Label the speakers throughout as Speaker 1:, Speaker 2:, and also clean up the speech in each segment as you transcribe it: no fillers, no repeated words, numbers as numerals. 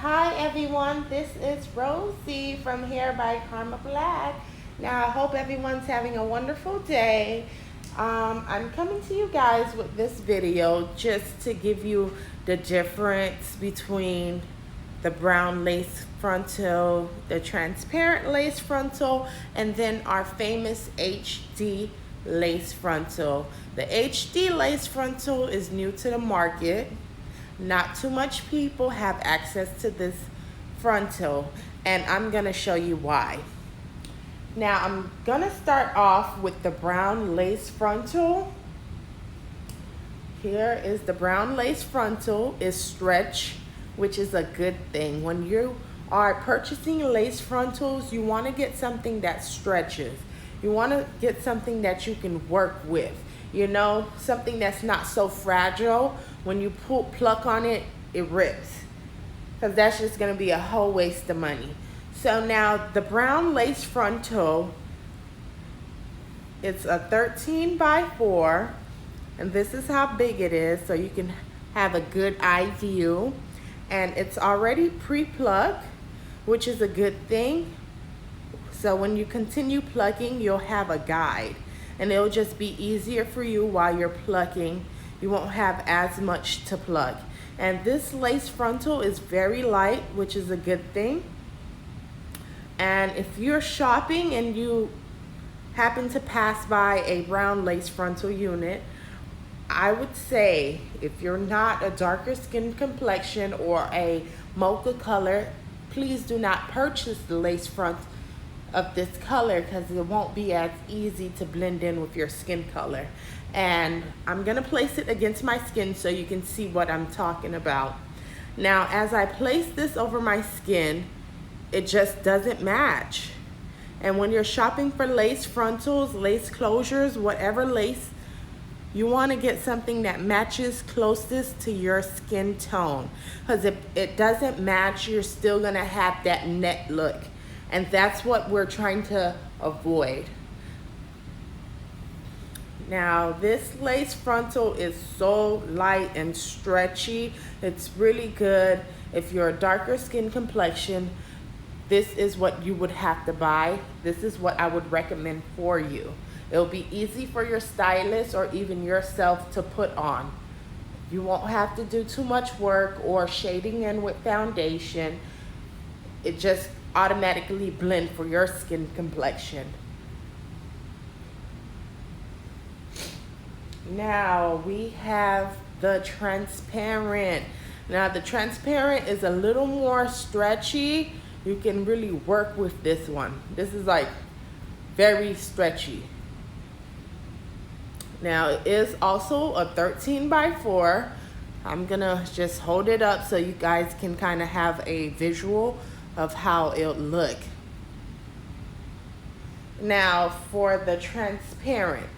Speaker 1: Hi everyone, this is Rosie from Hair by Karma Black. Now I hope everyone's having a wonderful day. I'm coming to you guys with this video just to give you the difference between the brown lace frontal, the transparent lace frontal, and then our famous HD lace frontal. The HD lace frontal is new to the market. Not too much people have access to this frontal, and I'm gonna show you why. Now I'm gonna start off with the brown lace frontal. Here is the brown lace frontal. It's stretch, which is a good thing. When you are purchasing lace frontals, you want to get something that stretches. You want to get something that you can work with. You know, something that's not so fragile. When you pluck on it, it rips. Because that's just going to be a whole waste of money. So now the brown lace frontal, it's a 13 by 4. And this is how big it is, so you can have a good eye view. And it's already pre-plucked, which is a good thing. So when you continue plucking, you'll have a guide. And it'll just be easier for you while you're plucking. You won't have as much to pluck. And this lace frontal is very light, which is a good thing. And if you're shopping and you happen to pass by a brown lace frontal unit, I would say if you're not a darker skin complexion or a mocha color, please do not purchase the lace front of this color because it won't be as easy to blend in with your skin color. And I'm gonna place it against my skin so you can see what I'm talking about. Now, as I place this over my skin, it just doesn't match. And when you're shopping for lace frontals, lace closures, whatever lace, you want to get something that matches closest to your skin tone. Because if it doesn't match, you're still going to have that net look. And that's what we're trying to avoid. Now, this lace frontal is so light and stretchy. It's really good. If you're a darker skin complexion, this is what you would have to buy. This is what I would recommend for you. It'll be easy for your stylist or even yourself to put on. You won't have to do too much work or shading in with foundation. It just automatically blends for your skin complexion. Now we have the transparent. Now the transparent is a little more stretchy. You can really work with this one. This is like very stretchy. Now it is also a 13 by 4. I'm gonna just hold it up so you guys can kind of have a visual of how it'll look. Now for the transparent,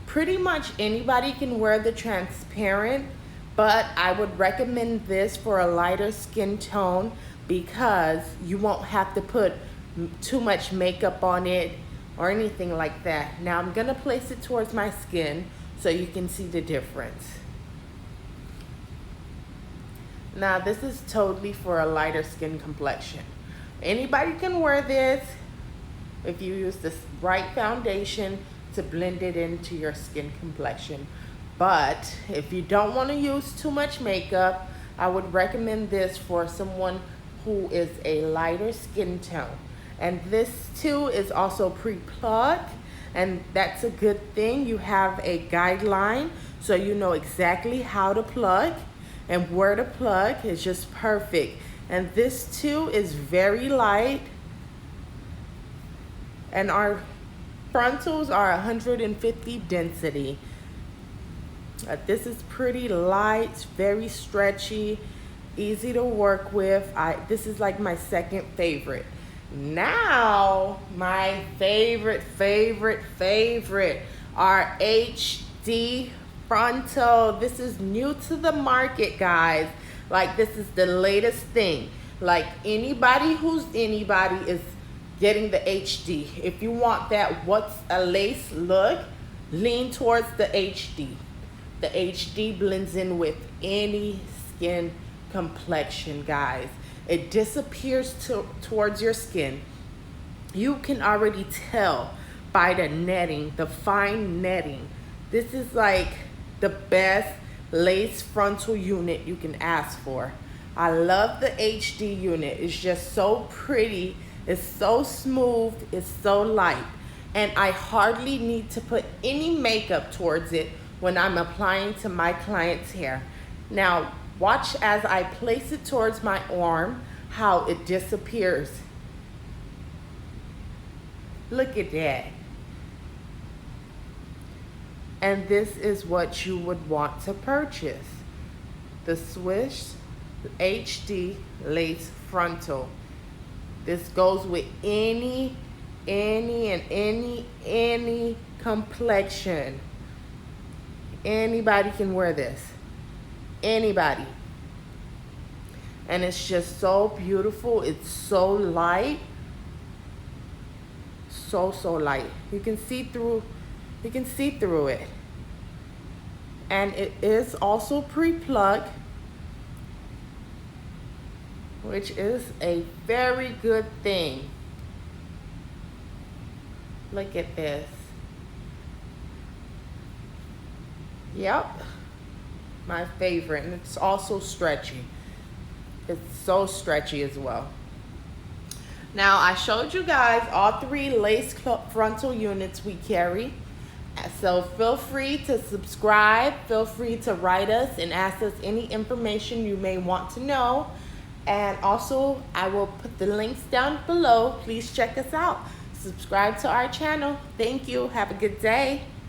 Speaker 1: pretty much anybody can wear the transparent, but I would recommend this for a lighter skin tone because you won't have to put too much makeup on it or anything like that. Now I'm gonna place it towards my skin so you can see the difference. Now this is totally for a lighter skin complexion. Anybody can wear this if you use the right foundation to blend it into your skin complexion. But if you don't want to use too much makeup, I would recommend this for someone who is a lighter skin tone. And this too is also pre-plucked, and that's a good thing. You have a guideline so you know exactly how to pluck and where to pluck. It's just perfect. And this too is very light, and our frontals are 150 density. This is pretty light, very stretchy, easy to work with. This is like my second favorite. Now, my favorite, our HD frontal. This is new to the market, guys. Like, this is the latest thing. Like, anybody who's anybody is getting the HD. If you want that what's a lace look, lean towards the HD. The HD blends in with any skin complexion, guys. It disappears towards your skin. You can already tell by the netting, the fine netting. This is like the best lace frontal unit you can ask for. I love the HD unit. It's just so pretty. It's so smooth. It's so light. And I hardly need to put any makeup towards it when I'm applying to my client's hair. Now, watch as I place it towards my arm, how it disappears. Look at that. And this is what you would want to purchase. The Swish HD Lace Frontal. This goes with any complexion. Anybody can wear this. Anybody. And it's just so beautiful. It's so light. So light. You can see through it. And it is also pre-plugged, which is a very good thing. Look at this. Yep, my favorite. And it's also stretchy. It's so stretchy as well. Now, I showed you guys all 3 lace frontal units we carry. So feel free to subscribe. Feel free to write us and ask us any information you may want to know. And also, I will put the links down below. Please check us out. Subscribe to our channel. Thank you. Have a good day.